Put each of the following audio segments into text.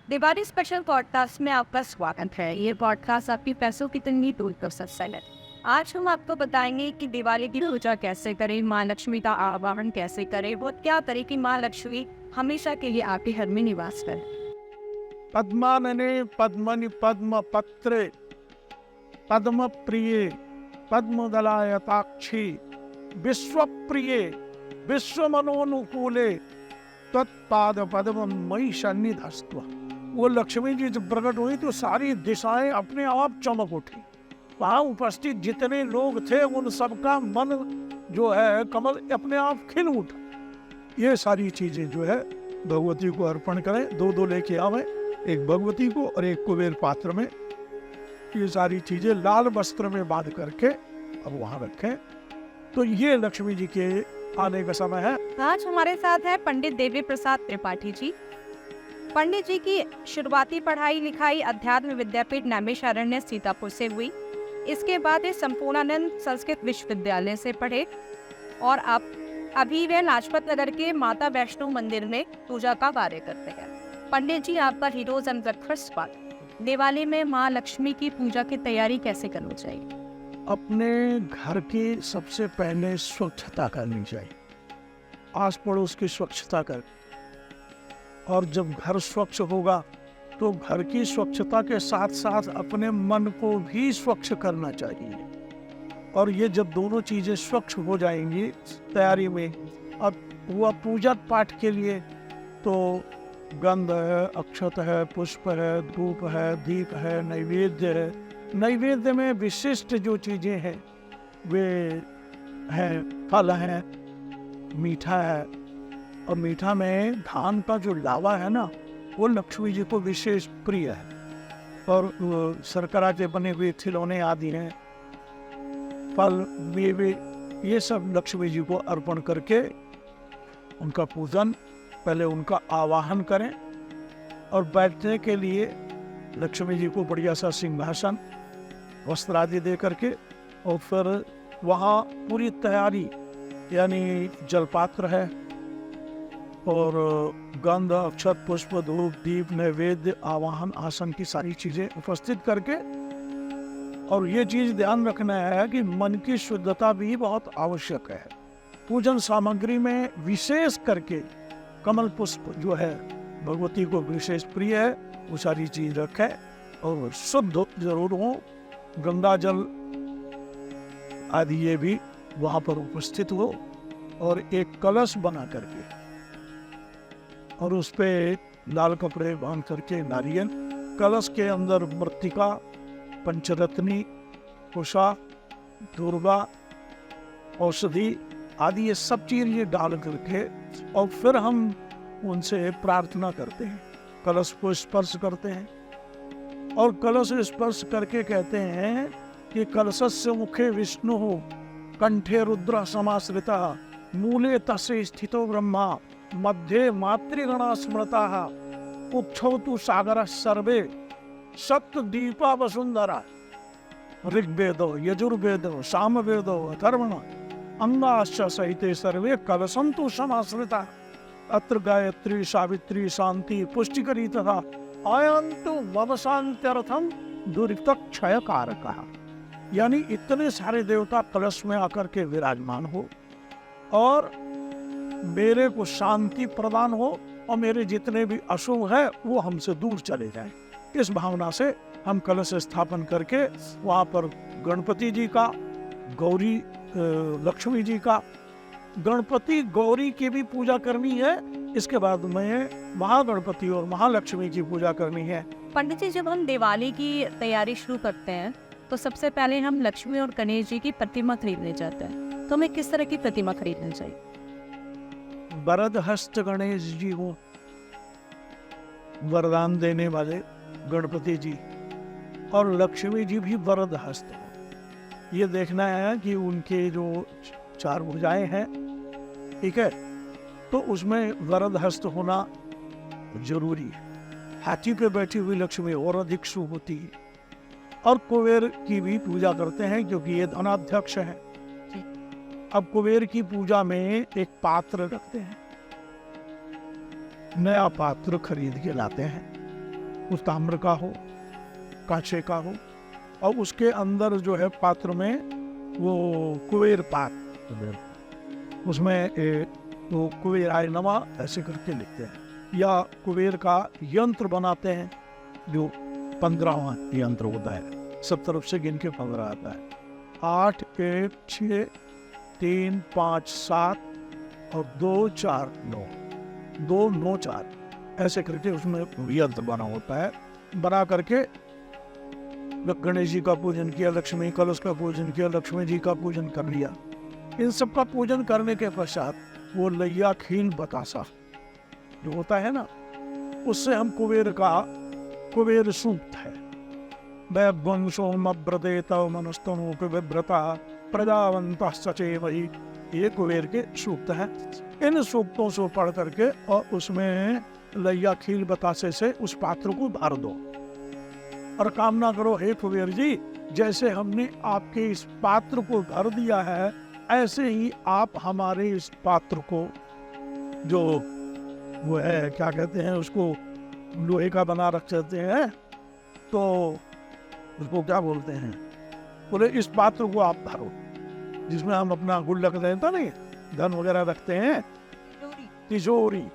Diwali special podcast में आपका स्वागत है। ये पॉडकास्ट आपकी पैसों की तंगी दूर कर सकता है। आज हम आपको बताएंगे कि दिवाली की पूजा कैसे करें, माँ लक्ष्मी का आवाहन कैसे करें, वो क्या करें कि माँ लक्ष्मी हमेशा के लिए आपके घर में निवास करें। पद्मानने पद्मनि पद्म पत्रे पद्म प्रिये पद्मदलायताक्षी विश्व प्रिये विश्व मनोनुकूले तत्पाद पद्म मई सन्निधस्त्व। वो लक्ष्मी जी जब प्रकट हुई तो सारी दिशाएं अपने आप चमक उठी। वहां उपस्थित जितने लोग थे उन सबका मन जो है कमल अपने आप खिल उठा। ये सारी चीजें जो है भगवती को अर्पण करें। दो दो लेके आवे, एक भगवती को और एक कुबेर पात्र में। ये सारी चीजें लाल वस्त्र में बांध करके अब वहां रखें। तो ये लक्ष्मी जी के आने का समय है। आज हमारे साथ है पंडित देवी प्रसाद त्रिपाठी जी। पंडित जी की शुरुआती पढ़ाई लिखाई अध्यात्म विद्यापीठ नैमिषारण्य सीतापुर से हुई। इसके बाद वे संपूर्णानंद संस्कृत विश्वविद्यालय से पढ़े और अब अभी वे लाजपत नगर के माता वैष्णो मंदिर में पूजा का कार्य करते हैं। पंडित जी, आपका heroes and breakfast part. Diwali में माँ लक्ष्मी की पूजा की तैयारी कैसे करनी चाहिए? अपने घर की सबसे पहले स्वच्छता करनी चाहिए। आस पड़ोस की स्वच्छता कर, और जब घर स्वच्छ होगा तो घर की स्वच्छता के साथ साथ अपने मन को भी स्वच्छ करना चाहिए। और ये जब दोनों चीजें स्वच्छ हो जाएंगी तैयारी में, अब वह पूजा पाठ के लिए तो गंध है, अक्षत है, पुष्प है, धूप है, दीप है, नैवेद्य है। नैवेद्य में विशिष्ट जो चीजें हैं वे हैं फल है, मीठा है। और मीठा में धान का जो लावा है ना, वो लक्ष्मी जी को विशेष प्रिय है। और शर्करा के बने हुए खिलौने आदि हैं, फल मेवे, ये सब लक्ष्मी जी को अर्पण करके उनका पूजन, पहले उनका आवाहन करें। और बैठने के लिए लक्ष्मी जी को बढ़िया सा सिंहासन वस्त्र आदि दे करके, और फिर वहाँ पूरी तैयारी, यानी जलपात्र है और गंध, अक्षत, पुष्प, धूप, दीप, नैवेद्य, आवाहन, आसन की सारी चीजें उपस्थित करके। और ये चीज ध्यान रखना है कि मन की शुद्धता भी बहुत आवश्यक है। पूजन सामग्री में विशेष करके कमल पुष्प जो है भगवती को विशेष प्रिय है, वो सारी चीज रखे और शुद्ध जरूर हो। गंगा जल आदि ये भी वहां पर उपस्थित हो, और एक कलश बना करके और उस पे लाल कपड़े बांध करके नारियल, कलश के अंदर मृत्तिका, पंचरत्नी, कुशा, दुर्वा, औषधि आदि ये सब चीजें डाल करके, और फिर हम उनसे प्रार्थना करते हैं, कलश को स्पर्श करते हैं। और कलश स्पर्श करके कहते हैं कि कलशस्य मुखे विष्णु हो, कंठे रुद्र समाश्रिता, मूले तस्य स्थितो ब्रह्मा, मध्ये मातृगणा स्मृता, उच्छौतु सागर सर्वे, सप्त दीपा वसुंधरा। ऋग्वेदो यजुर्वेदो सामवेदो अथर्वण अंगाश्च सहिते सर्वे कलशंतु समाश्रिता। अत्र गायत्री सावित्री शांति पुष्टिकरी तथा आयंतु मम शांत्यर्थम दुरित क्षय कारकः। यानी इतने सारे देवता कलश में आकर के विराजमान हो और मेरे को शांति प्रदान हो, और मेरे जितने भी अशुभ है वो हमसे दूर चले जाए। इस भावना से हम कलश स्थापन करके वहाँ पर गणपति जी का, गौरी लक्ष्मी जी का, गणपति गौरी की भी पूजा करनी है। इसके बाद में महागणपति और महालक्ष्मी की पूजा करनी है। पंडित जी, जब हम दिवाली की तैयारी शुरू करते हैं तो सबसे पहले हम लक्ष्मी और गणेश जी की प्रतिमा खरीदने जाते हैं, तो हमें किस तरह की प्रतिमा खरीदनी चाहिए? वरद हस्त गणेश जी हो, वरदान देने वाले गणपति जी, और लक्ष्मी जी भी वरद हस्त हो। ये देखना है कि उनके जो चार भुजाएं हैं, ठीक है, तो उसमें वरद हस्त होना जरूरी है। हाथी पे बैठी हुई लक्ष्मी और अधिक शुभ होती है। और कुबेर की भी पूजा करते हैं क्योंकि ये धनाध्यक्ष है। अब कुबेर की पूजा में एक पात्र रखते हैं, नया पात्र खरीद के लाते हैं उस ताम्र का हो, कांचे का हो, और उसके अंदर जो है पात्र में वो कुबेर पात्र, उसमें वो कुबेराय नमः ऐसे करके लिखते हैं, या कुबेर का यंत्र बनाते हैं जो 15वां यंत्र होता है, सब तरफ से गिन के 15 आता है, 8 1 6 3 5 7 और 2 4 9, 2 9 4 ऐसे करके उसमें यंत्र बना होता है। बना करके गणेश जी का पूजन किया, लक्ष्मी कलश का पूजन किया, लक्ष्मी जी का पूजन कर लिया। इन सब का पूजन करने के पश्चात वो लैया खीन बतासा जो होता है ना, उससे हम कुबेर सूक्त है, वंशोमव्रते तव मनस्तनु विव्रता प्रजावंतः सचेवहि, ये कुबेर के सूक्त हैं। इन सूक्तों से पढ़ करके और उसमें लैया खील बतासे से उस पात्र को भर दो और कामना करो, हे कुबेर जी, जैसे हमने आपके इस पात्र को भर दिया है, ऐसे ही आप हमारे इस पात्र को, जो वो है क्या कहते हैं उसको, लोहे का बना रखते हैं तो उसको क्या बोलते हैं, बोले इस पात्र को आप भरो जिसमें हम अपना गुल्लक रहता नहीं, धन वगैरह रखते हैं, तिजोरी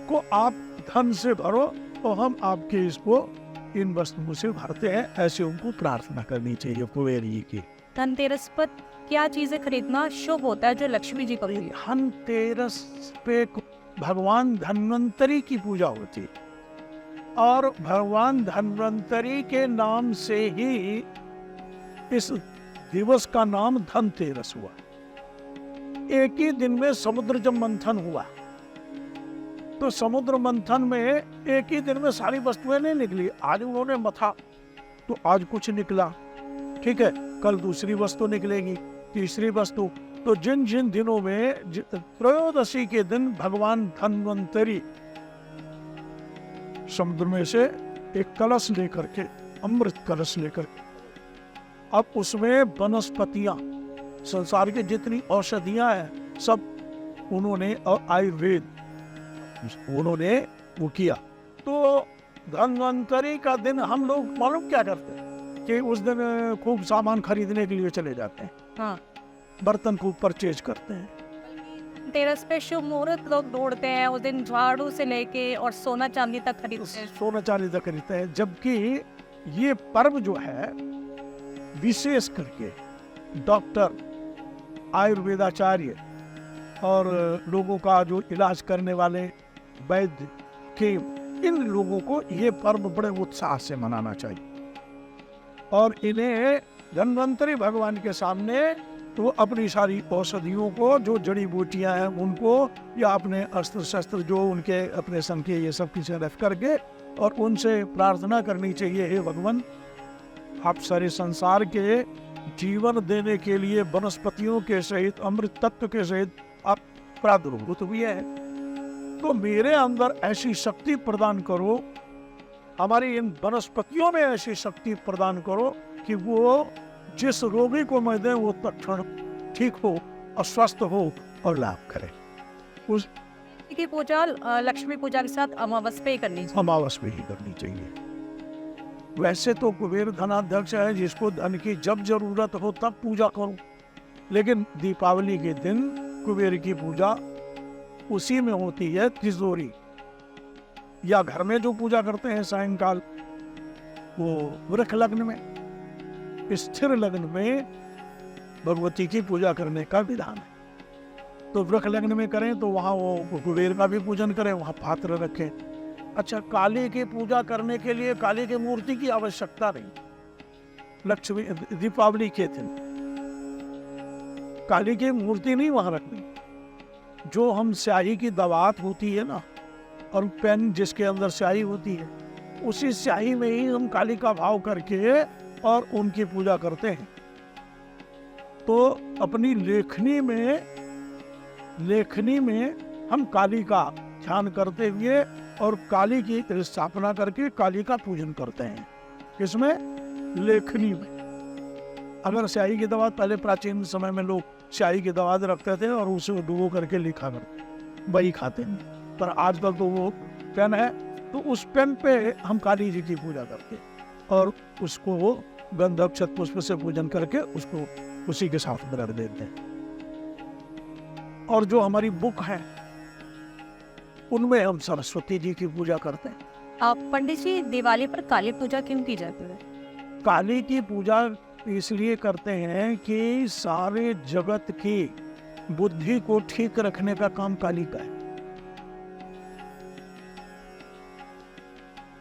को आप धन से भरो और हम आपके इसको इन वस्तुओं से भरते हैं, ऐसे उनको प्रार्थना करनी चाहिए कुबेर जी की। धनतेरस पर क्या चीजें खरीदना शुभ होता है जो लक्ष्मी जी को प्रिय? धनतेरस पे भगवान धन्वंतरी की पूजा होती है और भगवान धन्वंतरी के नाम से ही इस दिवस का नाम धनतेरस हुआ। एक ही दिन में समुद्र जब मंथन हुआ तो समुद्र मंथन में एक ही दिन में सारी वस्तुएं नहीं निकली, आज उन्होंने मथा तो आज कुछ निकला, ठीक है, कल दूसरी वस्तु निकलेगी, तीसरी वस्तु, तो जिन जिन दिनों में त्रयोदशी के दिन भगवान धन्वंतरी समुद्र में से एक कलश लेकर के, अमृत कलश लेकर के, अब उसमें वनस्पतियां, संसार की जितनी औषधियां हैं सब उन्होंने, और आयुर्वेद उन्होंने वो किया। तो धन्वंतरी का दिन हम लोग मालूम क्या करते हैं कि उस दिन खूब सामान खरीदने के लिए चले जाते हैं, हाँ, बर्तन खूब परचेज करते हैं। धनतेरस पे शुभ मुहूर्त लोग दौड़ते हैं, उस दिन झाड़ू से लेके और सोना चांदी तक खरीदते हैं। सोना चांदी तक खरीदते हैं, जबकि ये पर्व जो है विशेष करके डॉक्टर, आयुर्वेदाचार्य और लोगों का जो इलाज करने वाले वैद्य के, इन लोगों को ये पर्व बड़े उत्साह से मनाना चाहिए और इन्हें धन्वंतरी भगवान के सामने तो अपनी सारी औषधियों को, जो जड़ी बूटियां हैं उनको, या अपने अस्त्र शस्त्र जो उनके अपने सन के, ये सब चीजें रख करके और उनसे प्रार्थना करनी चाहिए, हे भगवान, आप सारे संसार के जीवन देने के लिए वनस्पतियों के सहित, अमृत तत्व के सहित आप प्रादुर्भूत हुए हैं, तो मेरे अंदर ऐसी शक्ति प्रदान करो, हमारी इन वनस्पतियों में ऐसी शक्ति प्रदान करो कि वो जिस रोगी को मैं दे वो तत्क्षण ठीक हो और स्वस्थ हो और लाभ करे। उस की पूजा लक्ष्मी पूजा के साथ अमावस पे ही करनी चाहिए। अमावस में ही करनी चाहिए। वैसे तो कुबेर धनाध्यक्ष है, जिसको धन की जब जरूरत हो तब पूजा करो, लेकिन दीपावली के दिन कुबेर की पूजा उसी में होती है, तिजोरी या घर में जो पूजा करते हैं सायंकाल, वो वृक्ष लग्न में, स्थिर लग्न में भगवती की पूजा करने का विधान है। तो वृक्ष लग्न में करें तो वहाँ वो कुबेर का भी पूजन करें, वहाँ पात्र रखें। अच्छा, काली की पूजा करने के लिए काली की मूर्ति की आवश्यकता नहीं। लक्ष्मी दीपावली के दिन काली की मूर्ति नहीं वहां रखनी। जो हम स्याही की दवात होती है ना, और पेन जिसके अंदर स्याही होती है, उसी स्याही में ही हम काली का भाव करके और उनकी पूजा करते हैं। तो अपनी लेखनी में हम काली का ध्यान करते हुए और काली की स्थापना करके काली का पूजन करते हैं। किसमें? लेखनी में। अगर स्याही की दवात, पहले प्राचीन समय में लोग स्याही की दवात रखते थे और उसे डुबो करके लिखा करते, वही खाते हैं। पर आजकल तो वो पेन है, तो उस पेन पे हम काली जी की पूजा करते हैं और उसको वो गंध अक्षत पुष्प से पूजन करके उसको उसी के साथ में रख देते हैं। और जो हमारी बुक है उनमें हम सरस्वती जी की पूजा करते हैं। पंडित जी, दिवाली पर काली पूजा क्यों की जाती है? काली की पूजा इसलिए करते हैं कि सारे जगत की बुद्धि को ठीक रखने का काम काली का है।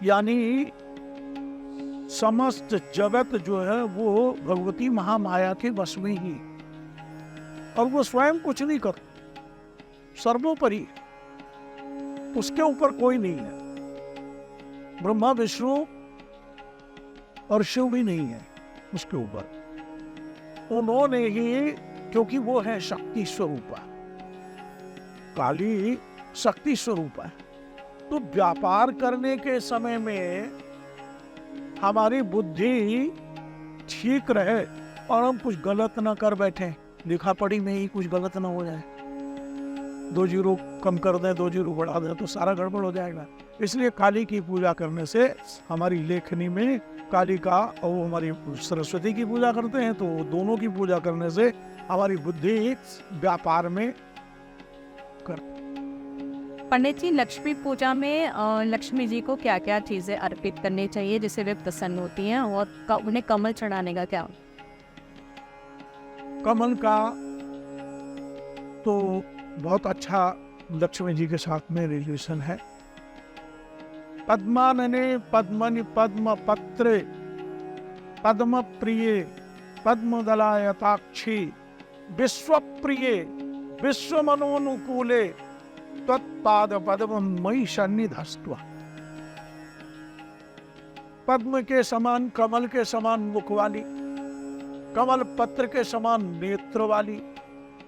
यानी समस्त जगत जो है वो भगवती महामाया के वश में ही, और वो स्वयं कुछ नहीं कर, सर्वोपरि, उसके ऊपर कोई नहीं है। ब्रह्मा विष्णु और शिव भी नहीं है उसके ऊपर। उन्होंने ही, क्योंकि वो है शक्ति स्वरूपा, काली शक्ति स्वरूपा है, तो व्यापार करने के समय में हमारी बुद्धि ठीक रहे और हम कुछ गलत ना कर बैठे, लिखा पढ़ी में ही कुछ गलत ना हो जाए, 2 जीरो कम कर दें 2 जीरो बढ़ा दें तो सारा गड़बड़ हो जाएगा। इसलिए काली की पूजा करने से हमारी लेखनी में काली का, और हमारी सरस्वती की पूजा करते हैं तो दोनों की पूजा करने से हमारी बुद्धि व्यापार में कर। पंडित जी, लक्ष्मी पूजा में लक्ष्मी जी को क्या क्या चीजें अर्पित करनी चाहिए जिससे वे प्रसन्न होती हैं, और उन्हें कमल चढ़ाने का क्या? कमल का तो बहुत अच्छा लक्ष्मी जी के साथ में रिलेशन है। पद्मानने पद्मनि पद्म पत्रे पद्म प्रिय पद्मदलायताक्षी विश्व प्रिय विश्व मनोनुकूले तत्पाद पद्म मयि सन्निधस्त्वा। पद्म के समान, कमल के समान मुख वाली, कमल पत्र के समान नेत्र वाली,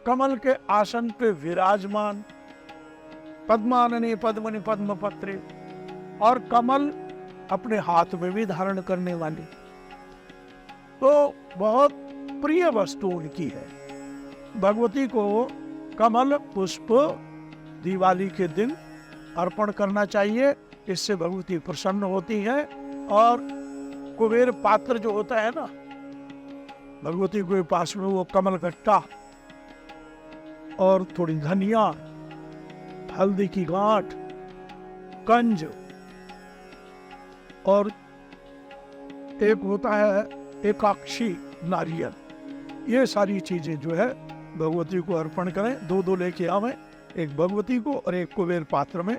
कमल के आसन पे विराजमान, पद्मानने पद्मनि पद्म पत्रे, और कमल अपने हाथ में भी धारण करने वाली, तो बहुत प्रिय वस्तु उनकी है। भगवती को कमल पुष्प दिवाली के दिन अर्पण करना चाहिए, इससे भगवती प्रसन्न होती है। और कुबेर पात्र जो होता है ना, भगवती के पास में वो कमल कट्टा और थोड़ी धनिया, हल्दी की गांठ, कंज, और एक होता है एकाक्षी नारियल, ये सारी चीजें जो है भगवती को अर्पण करें। 2 लेके आवे, एक भगवती को और एक कुबेर पात्र में।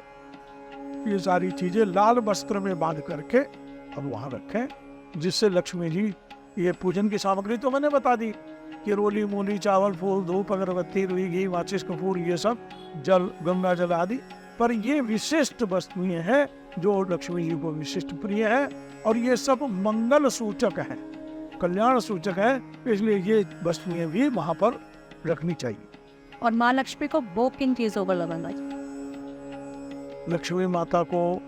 ये सारी चीजें लाल वस्त्र में बांध करके अब वहां रखें, जिससे लक्ष्मी जी, ये पूजन की सामग्री तो मैंने बता दी कि रोली मूली चावल फूल धूप अगरबत्ती रुई घी माचिस कपूर, ये सब जल, गंगा जल आदि, पर ये विशिष्ट वस्तुएं हैं जो लक्ष्मी जी को विशिष्ट प्रिय है, और ये सब मंगल सूचक है, कल्याण सूचक है, इसलिए ये वस्तुएं भी वहां पर रखनी चाहिए। और माँ लक्ष्मी को भोग किन चीजों पर लगाना चाहिए? लक्ष्मी माता को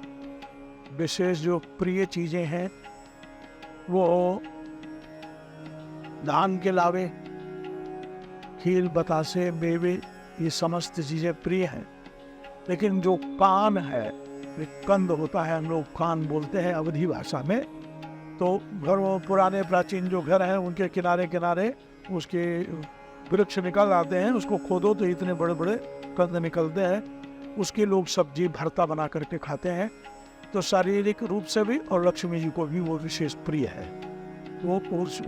विशेष जो प्रिय चीजें हैं वो धान के लावे, खीर, बतासे, मेवे, ये समस्त चीजें प्रिय हैं। लेकिन जो कान है, कंद होता है, हम लोग कान बोलते हैं अवधी भाषा में, तो घरों, पुराने प्राचीन जो घर हैं उनके किनारे किनारे उसके वृक्ष निकल आते हैं, उसको खोदो तो इतने बड़े बड़े कंद निकलते हैं, उसकी लोग सब्जी भरता बना करके खाते हैं। तो शारीरिक रूप से भी और लक्ष्मी जी को भी वो विशेष प्रिय है। वो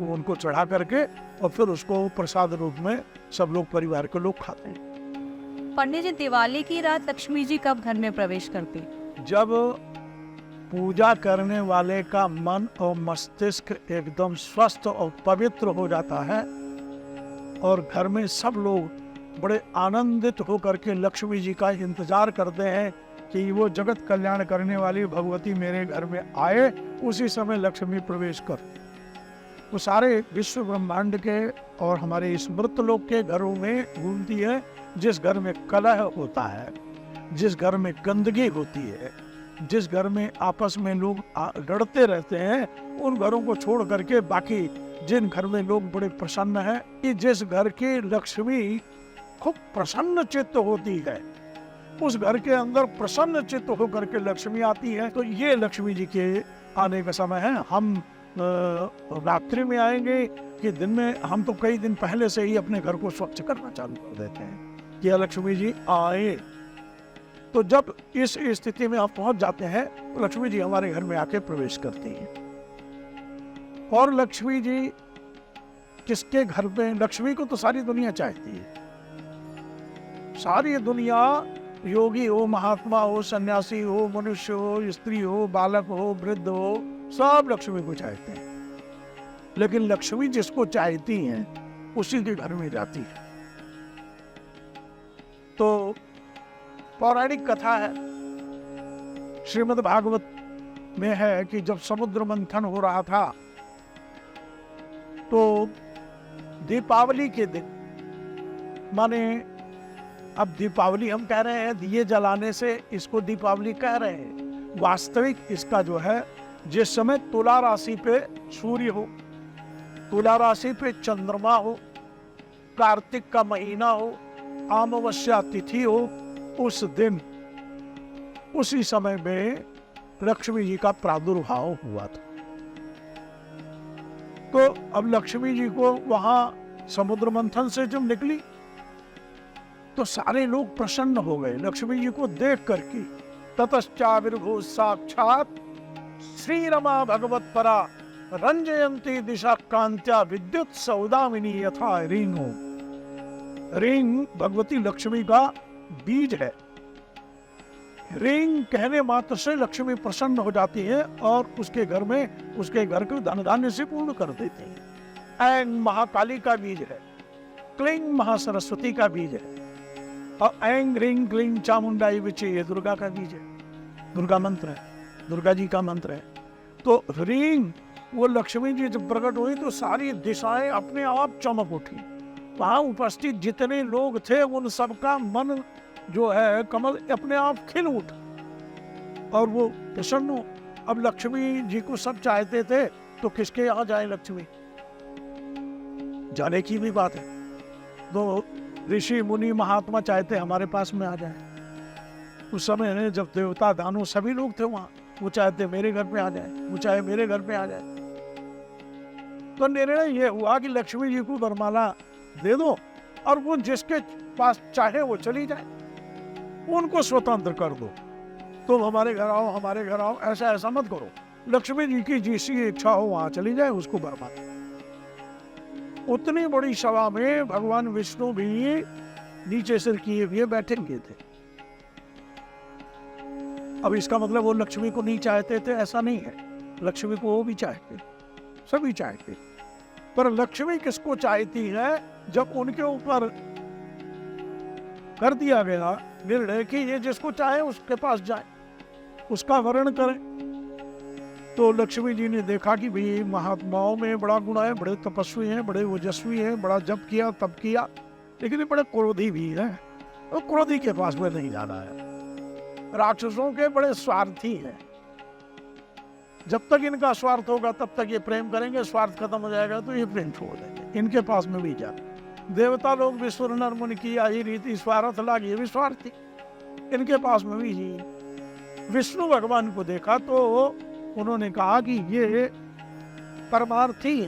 उनको चढ़ा करके और फिर उसको प्रसाद रूप में सब लोग, परिवार के लोग खाते हैं। पंडित जी, दिवाली की रात लक्ष्मी जी कब घर में प्रवेश करती? जब पूजा करने वाले का मन और मस्तिष्क एकदम स्वस्थ और पवित्र हो जाता है और घर में सब लोग बड़े आनंदित होकर के लक्ष्मी जी का इंतजार करते हैं कि वो जगत कल्याण करने वाली भगवती मेरे घर में आए, उसी समय लक्ष्मी प्रवेश कर। वो सारे विश्व ब्रह्मांड के और हमारे इस मृतलोक के घरों में घूमती है। जिस घर में कलह होता है, जिस घर में गंदगी होती है, जिस घर में आपस में लोग लड़ते रहते हैं, उन घरों को छोड़ करके बाकी जिन घर में लोग बड़े प्रसन्न हैं, कि जिस घर की लक्ष्मी खूब प्रसन्न चित्त होती है, उस घर के अंदर प्रसन्न चित्त होकर के लक्ष्मी आती है। तो ये लक्ष्मी जी के आने का समय है। हम रात्रि में आएंगे कि दिन में, हम तो कई दिन पहले से ही अपने घर को स्वच्छ करना चालू कर देते हैं कि लक्ष्मी जी आए। तो जब इस स्थिति में आप पहुंच जाते हैं तो लक्ष्मी जी हमारे घर में आके प्रवेश करती हैं। और लक्ष्मी जी किसके घर में, लक्ष्मी को तो सारी दुनिया चाहती है। सारी दुनिया, योगी हो, महात्मा हो, सन्यासी हो, मनुष्य हो, स्त्री हो, बालक हो, वृद्ध हो, सब लक्ष्मी को चाहते हैं। लेकिन लक्ष्मी जिसको चाहती हैं उसी के घर में जाती है। तो पौराणिक कथा है, श्रीमद् भागवत में है कि जब समुद्र मंथन हो रहा था तो दीपावली के दिन, माने अब दीपावली हम कह रहे हैं, दिए जलाने से इसको दीपावली कह रहे हैं। वास्तविक इसका जो है, जिस समय तुला राशि पे सूर्य हो, तुला राशि पे चंद्रमा हो, कार्तिक का महीना हो, अमावस्या तिथि हो, उस दिन, उसी समय में लक्ष्मी जी का प्रादुर्भाव हुआ था। तो अब लक्ष्मी जी को वहां समुद्र मंथन से जब निकली तो सारे लोग प्रसन्न हो गए लक्ष्मी जी को देख करके। ततश्चाविर्भूत साक्षात श्री रमा भगवत परा रंजयंती दिशा कांत्या विद्युत सौदामिनी यथा रिंगो। रिंग भगवती लक्ष्मी का बीज है। रिंग कहने मात्र से लक्ष्मी प्रसन्न हो जाती है और उसके घर में, उसके घर को धन धान्य से पूर्ण कर देती है। ऐंग महाकाली का बीज है, क्लिंग महासरस्वती का बीज है, और ऐंग रिंग क्लिंग चामुंडाई विचे ये दुर्गा का बीज है, दुर्गा मंत्र है, दुर्गा जी का मंत्र है। तो रिंग, वो लक्ष्मी जी जब प्रकट हुई तो सारी दिशाएं अपने आप चमक उठी। वहां उपस्थित जितने लोग थे उन सबका मन जो है कमल अपने आप खिल उठा और वो प्रसन्न हो। अब लक्ष्मी जी को सब चाहते थे तो किसके यहाँ जाए लक्ष्मी, जाने की भी बात है। तो ऋषि मुनि महात्मा चाहते हमारे पास में आ जाए। उस समय जब देवता दानव सभी लोग थे वहां, वो चाहते मेरे घर पे आ जाए, वो चाहे मेरे घर पे आ जाए। तो निर्णय ये हुआ कि लक्ष्मी जी को वरमाला दे दो और वो जिसके पास चाहे वो चली जाए, उनको स्वतंत्र कर दो। तुम हमारे घर आओ, हमारे घर आओ, ऐसा ऐसा मत करो। लक्ष्मी जी की जिसकी इच्छा हो वहां चली जाए, उसको वरमाला। उतनी बड़ी सभा में भगवान विष्णु भी नीचे सिर किए हुए बैठे हुए थे। अब इसका मतलब वो लक्ष्मी को नहीं चाहते थे, ऐसा नहीं है। लक्ष्मी को वो भी चाहते, सभी चाहते। पर लक्ष्मी किसको चाहती है? जब उनके ऊपर कर दिया गया निर्णय कि ये जिसको चाहे उसके पास जाए, उसका वर्ण करें, तो लक्ष्मी जी ने देखा कि भाई महात्माओं में बड़ा गुण है, बड़े तपस्वी हैं, बड़े ओजस्वी हैं, बड़ा जप किया तप किया, लेकिन ये बड़े क्रोधी भी हैं। तो क्रोधी के पास में नहीं जाना है। राक्षसों के बड़े स्वार्थी हैं। जब तक इनका स्वार्थ होगा तब तक ये प्रेम करेंगे, स्वार्थ खत्म हो जाएगा तो ये प्रेम छोड़ देंगे। इनके पास में भी जाना। देवता लोग विश्व नर मुनि की आई रीति स्वार्थ लाग, ये भी स्वार्थी, इनके पास में भी ही। विष्णु भगवान को देखा तो उन्होंने कहा कि ये परमार्थी,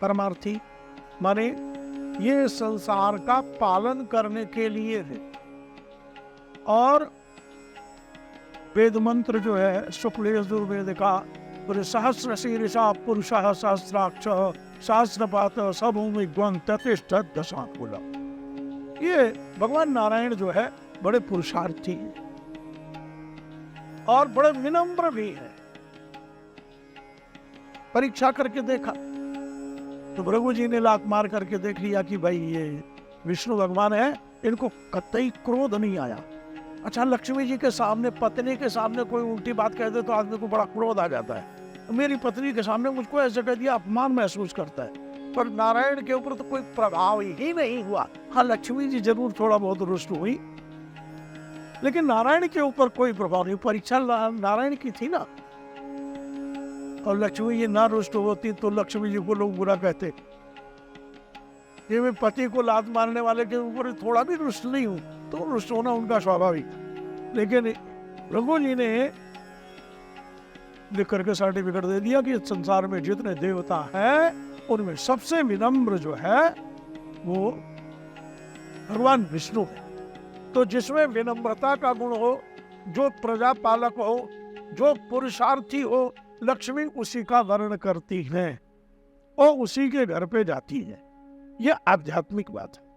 परमार्थी माने ये संसार का पालन करने के लिए है। और वेद मंत्र जो है शुक्ल यजुर्वेद का, सहस्र शीर्षा पुरुषः सहस्राक्ष सहस्रपात सभूमि ग्वं ततिष्ठत् दशांकुला। ये भगवान नारायण जो है बड़े पुरुषार्थी हैं और बड़े विनम्र भी हैं। परीक्षा करके देखा तो भृगु जी ने लात मार करके देख लिया कि भाई ये विष्णु भगवान है, इनको कतई क्रोध नहीं आया। अच्छा, लक्ष्मी जी के सामने, पत्नी के सामने कोई उल्टी बात कह दे तो आदमी को बड़ा क्रोध आ जाता है। मेरी पत्नी के सामने मुझको ऐसे कह दिया, अपमान महसूस करता है। पर नारायण के ऊपर तो कोई प्रभाव ही नहीं हुआ। हाँ, लक्ष्मी जी जरूर थोड़ा बहुत रुष्ट हुई, लेकिन नारायण के ऊपर कोई प्रभाव नहीं। परीक्षा नारायण की थी ना। और लक्ष्मी जी ना रुष्ट होती तो लक्ष्मी जी को लोग बुरा कहते, कि मैं पति को लात मारने वाले के ऊपर थोड़ा भी रुष्ट नहीं हूं, तो रुष्ट होना उनका स्वाभाविक। लेकिन रघु जी ने लिख करके सर्टिफिकेट दे दिया कि संसार में जितने देवता हैं उनमें सबसे विनम्र जो है वो भगवान विष्णु है। तो जिसमें विनम्रता का गुण हो, जो प्रजा पालक हो, जो पुरुषार्थी हो, लक्ष्मी उसी का वर्ण करती हैं और उसी के घर पे जाती है। यह आध्यात्मिक बात है।